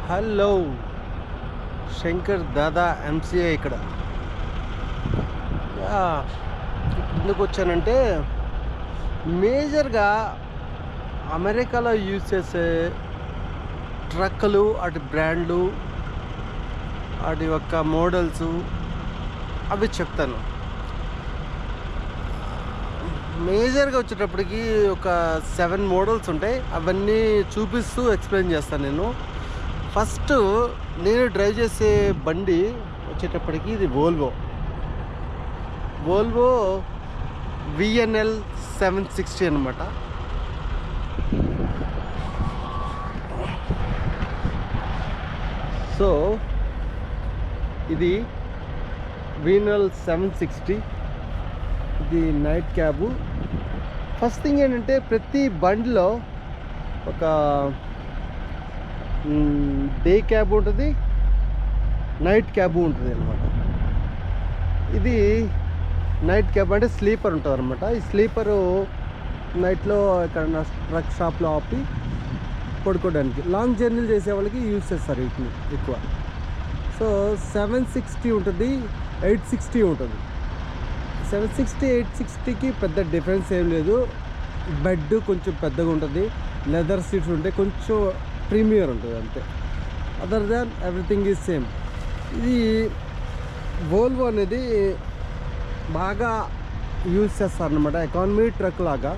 Hello, Shankar Dada MCA ఇక్కడ. Yeah, ఎందుకు వచ్చానంటే మేజర్గా అమెరికాలో యూజ్ చేసే ట్రక్కులు, వాటి బ్రాండ్లు, వాటి యొక్క మోడల్స్ అవి చెప్తాను. మేజర్గా వచ్చేటప్పటికి ఒక 7 మోడల్స్ ఉంటాయి. అవన్నీ చూపిస్తూ ఎక్స్ప్లెయిన్ చేస్తాను నేను. ఫస్ట్ నేను డ్రైవ్ చేసే బండి వచ్చేటప్పటికి ఇది వోల్వో VNL 760 అనమాట. సో ఇది VNL 760, ఇది నైట్ క్యాబు. ఫస్ట్ థింగ్ ఏంటంటే ప్రతి బండిలో ఒక డే క్యాబ్ ఉంటుంది, నైట్ క్యాబ్ ఉంటుంది అనమాట. ఇది నైట్ క్యాబ్ అంటే స్లీపర్ ఉంటుంది అనమాట. ఈ స్లీపరు నైట్లో ఎక్కడన్నా ట్రక్ షాప్లో ఆపి పడుకోవడానికి, లాంగ్ జర్నీలు చేసే వాళ్ళకి యూజ్ చేస్తారు వీటిని ఎక్కువ. సో 760 ఉంటుంది, 860 ఉంటుంది. 760, 860కి పెద్ద డిఫరెన్స్ ఏం లేదు. బెడ్ కొంచెం పెద్దగా ఉంటుంది, లెదర్ సీట్స్ ఉంటాయి, కొంచెం ప్రీమియర్ ఉంటుంది అంతే. Other than everything is same. ఇది వోల్వో అనేది బాగా యూజ్ చేస్తారనమాట. ఎకానమీ ట్రక్ లాగా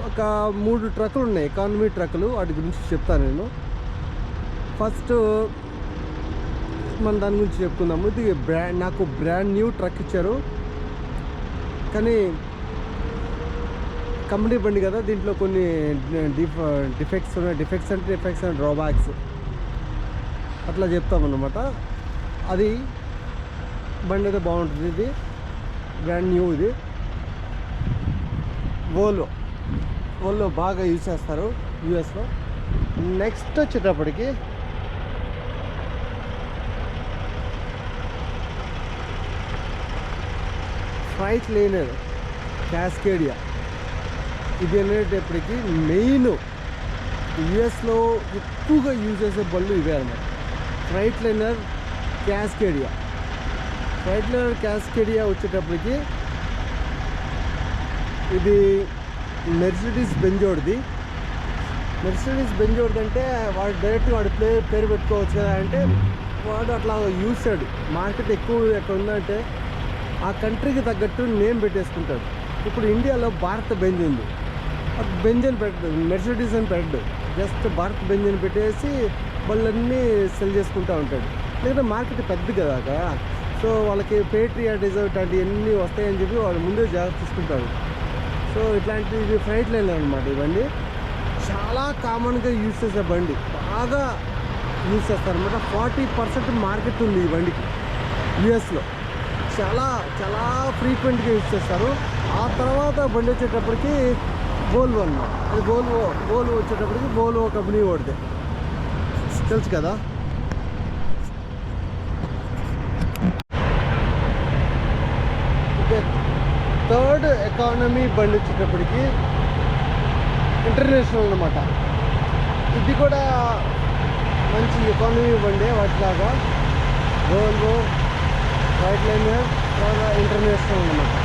ఒక 3 ట్రక్కులు ఉన్నాయి, ఎకానమీ ట్రక్కులు. వాటి గురించి చెప్తాను నేను. ఫస్ట్ మన దాని గురించి చెప్పుకుందాము. ఇది నాకు బ్రాండ్ న్యూ ట్రక్ ఇచ్చారు, కానీ కంపెనీ బండి కదా, దీంట్లో కొన్ని డిఫెక్ట్స్ ఉన్నాయి. డిఫెక్ట్స్ అండ్ డ్రాబ్యాక్స్ అట్లా చెప్తామన్నమాట. అది బండి అయితే బాగుంటుంది. ఇది బ్రాండ్ న్యూ. ఇది వోల్వో బాగా యూజ్ చేస్తారు యూఎస్లో. నెక్స్ట్ వచ్చేటప్పటికి ఫ్రైట్లైనర్ క్యాస్కేడియా. ఇది అనేటప్పటికి మెయిన్ యుఎస్లో ఎక్కువగా యూజ్ చేసే బళ్ళు ఇవే అన్నమాట. ఫ్రైట్లైనర్ క్యాస్కేడియా వచ్చేటప్పటికి ఇది మెర్సిడీస్ బెంజోడ్ది. అంటే వాడు డైరెక్ట్ వాడి పేరు పెట్టుకోవచ్చు కదా అంటే, వాడు అట్లా యూజ్ చేయడు. మార్కెట్ ఎక్కువ ఎక్కడ ఉందంటే ఆ కంట్రీకి తగ్గట్టు నేమ్ పెట్టేసుకుంటాడు. ఇప్పుడు ఇండియాలో భారత్ బెంజ్ ఉంది, బెంజ్ అని పెట్టడు, మెర్సిడీస్ అని పెట్టడు, జస్ట్ భారత్ బెంజ్ అని పెట్టేసి వాళ్ళన్నీ సెల్ చేసుకుంటూ ఉంటాడు. లేకపోతే మార్కెట్ పెద్ద కదా, సో వాళ్ళకి పేట్రియాటిజం ఇట్లాంటివన్నీ వస్తాయని చెప్పి వాళ్ళు ముందే జాగ్రత్త తీసుకుంటాడు. సో ఇట్లాంటివి ఫ్రైట్లైనర్ అనమాట. ఇవన్నీ చాలా కామన్గా యూజ్ చేసే బండి, బాగా యూజ్ చేస్తారనమాట. 40% మార్కెట్ ఉంది ఈ బండికి యూఎస్లో. చాలా చాలా ఫ్రీక్వెంట్గా యూజ్ చేస్తారు. ఆ తర్వాత బండి వచ్చేటప్పటికి వోల్వో అన్నమాట. అది వోల్వో వచ్చేటప్పటికి వోల్వో కంపెనీ ఓడితే తెలుసు కదా. ఓకే, థర్డ్ ఎకానమీ బండి వచ్చేటప్పటికి ఇంటర్నేషనల్ అన్నమాట. ఇది కూడా మంచి ఎకానమీ బండి వాటిలాగా. వోల్వో, ఫ్రైట్లైనర్, ఇంటర్నేషనల్ అన్నమాట.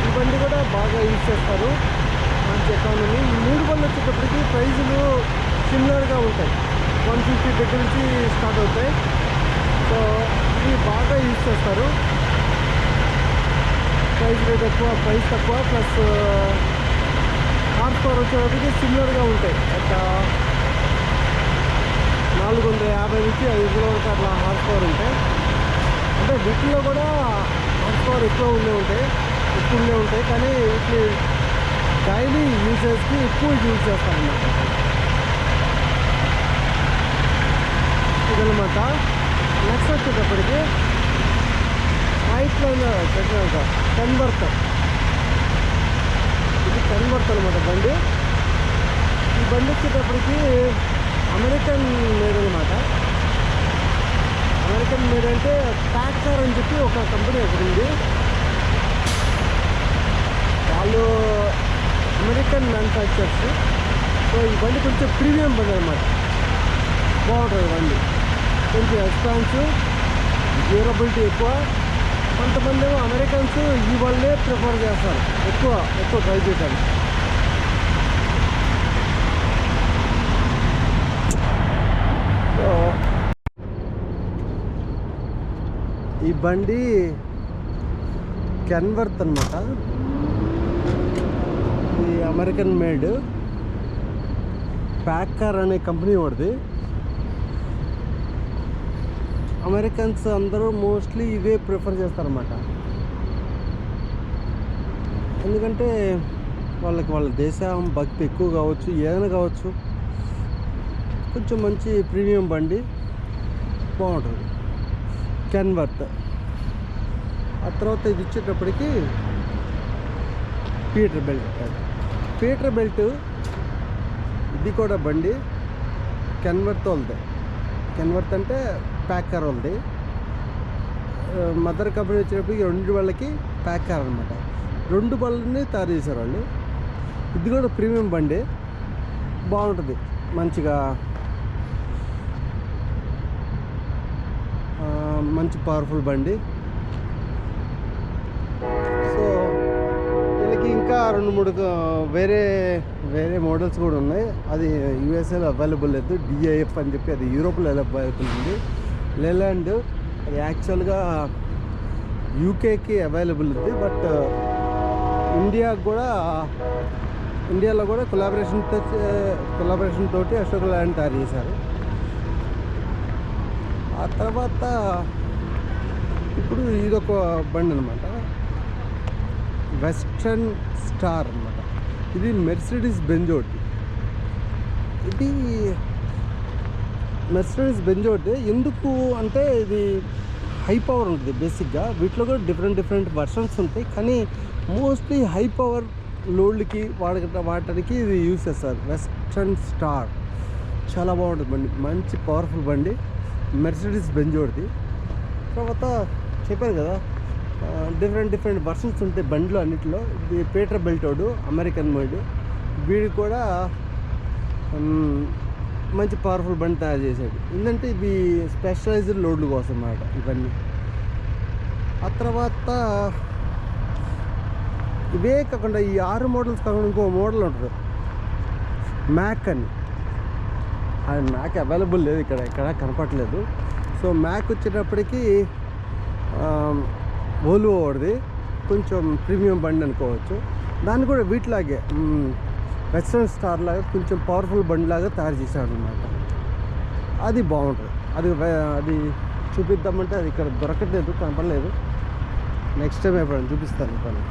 ఈ బండి కూడా బాగా యూజ్ చేస్తారు, మంచి ఎకానమీ. ఈ 3 బండ్లు వచ్చేటప్పటికి ప్రైజులు సిమిలర్గా ఉంటాయి, 150 దగ్గర నుంచి స్టార్ట్ అవుతాయి. సో ఇవి బాగా యూజ్ చేస్తారు. ప్రైస్ రేట్ ఎక్కువ, ప్రైస్ తక్కువ, ప్లస్ హార్స్ పవర్ వచ్చేటప్పటికి సిమిలర్గా ఉంటాయి. ఒక 450 నుంచి 500 వరకు అట్లా హార్స్ పవర్ ఉంటాయి. అంటే వీటిల్లో కూడా హార్స్ పవర్ ఎక్కువ ఉండే ఉంటాయి, కానీ వీటిని డైలీ యూజర్స్కి ఎక్కువ యూజ్ చేస్తారన్నమాట. ఇదన్నమాట. నెక్స్ట్ వచ్చేటప్పటికి ఫ్రైట్లైనర్ కన్వర్టర్. ఇది కన్వర్టర్ అనమాట బండి. ఈ బండి వచ్చేటప్పటికి అమెరికన్ మేడ్ అనమాట. అమెరికన్ మేడ్ అంటే ట్యాక్టర్ అని చెప్పి ఒక కంపెనీ ఒకటి ఉంది. వాళ్ళు అమెరికన్ మ్యానుఫ్యాక్చర్స్. సో ఈ బండి కొంచెం ప్రీమియం బండి అనమాట. బాగుంటుంది బండి. కొంచెం ఎక్స్పాన్స్, డ్యూరబిలిటీ ఎక్కువ. కొంతమంది ఏమో అమెరికన్స్ ఈ బండే ప్రిఫర్ చేస్తారు ఎక్కువ ట్రై చేయడానికి. సో ఈ బండి కెన్వర్త్ అనమాట. ఇది అమెరికన్ మేడ్, ప్యాకర్ అనే కంపెనీ వాడిది. అమెరికన్స్ అందరూ మోస్ట్లీ ఇవే ప్రిఫర్ చేస్తారన్నమాట. ఎందుకంటే వాళ్ళ దేశం భక్తి ఎక్కువ కావచ్చు, ఏదైనా కావచ్చు. కొంచెం మంచి ప్రీమియం బండి, బాగుంటుంది కెన్వర్త్. ఆ తర్వాత ఇది ఇచ్చేటప్పటికి పీటర్ బెల్ట్ ఇది కూడా బండి కెన్వర్త్ వాళ్ళది. కెన్వర్త్ అంటే ప్యాకర్ వాళ్ళది. మదర్ కంపెనీ వచ్చేటప్పటికి 2 వాళ్ళకి ప్యాకర్ అనమాట. 2 బళ్ళని తయారు చేశారు వాళ్ళు. ఇది కూడా ప్రీమియం బండి, బాగుంటుంది మంచిగా, మంచి పవర్ఫుల్ బండి. సో వీళ్ళకి ఇంకా 2-3 వేరే మోడల్స్ కూడా ఉన్నాయి. అది యూఎస్ఏలో అవైలబుల్ లేదు. డిఐఎఫ్ అని చెప్పి అది యూరోప్లో అవైలబుల్ ఉంది. లేలాండ్ అది యాక్చువల్గా యూకేకి అవైలబుల్ ఉంది. బట్ ఇండియాలో కూడా కొలాబరేషన్ తోటి అశోక్ లేలాండ్ తయారు చేశారు. ఆ తర్వాత ఇప్పుడు ఇదొక బండి అనమాట, వెస్ట్రన్ స్టార్ అనమాట. ఇది మెర్సిడీస్ బెంజ్ ఒకటి. ఇది మెర్సిడీస్ బెంజ్ ఒకటి. ఎందుకు అంటే ఇది హై పవర్ ఉంటుంది బేసిక్గా. వీటిలో కూడా డిఫరెంట్ వర్షన్స్ ఉంటాయి, కానీ మోస్ట్లీ హై పవర్ లోడ్లకి వాడటానికి ఇది యూజ్ చేస్తారు. వెస్ట్రన్ స్టార్ చాలా బాగుంటుంది బండి, మంచి పవర్ఫుల్ బండి, మెర్సిడీస్ బెంజ్ ఒకటి. తర్వాత చెప్పాను కదా డిఫరెంట్ వర్షన్స్ ఉంటాయి బండిలో అన్నిటిలో. ఇది పీటర్ బెల్టోడు అమెరికన్ మేడ్. వీడు కూడా మంచి పవర్ఫుల్ బండి తయారు చేశాడు. ఎందుకంటే ఇవి స్పెషలైజ్డ్ లోడ్లు కోసం అన్నమాట ఇవన్నీ. ఆ తర్వాత ఇవే కాకుండా ఈ 6 మోడల్స్ కాకుండా ఇంకో మోడల్ ఉంటుంది మ్యాక్ అని. అది మ్యాక్ అవైలబుల్ లేదు ఎక్కడ కనపడలేదు. సో మ్యాక్ వచ్చేటప్పటికి వోల్వో వాడిది, కొంచెం ప్రీమియం బండి అనుకోవచ్చు. దాన్ని కూడా వీటిలాగే వెస్ట్రన్ స్టార్ లాగా కొంచెం పవర్ఫుల్ బండి లాగా తయారు చేశాడు అనమాట. అది బాగుంటుంది. అది చూపిద్దామంటే అది ఇక్కడ దొరకట్లేదు, కనపడలేదు. నెక్స్ట్ టైం ఎప్పుడైనా చూపిస్తాను పని.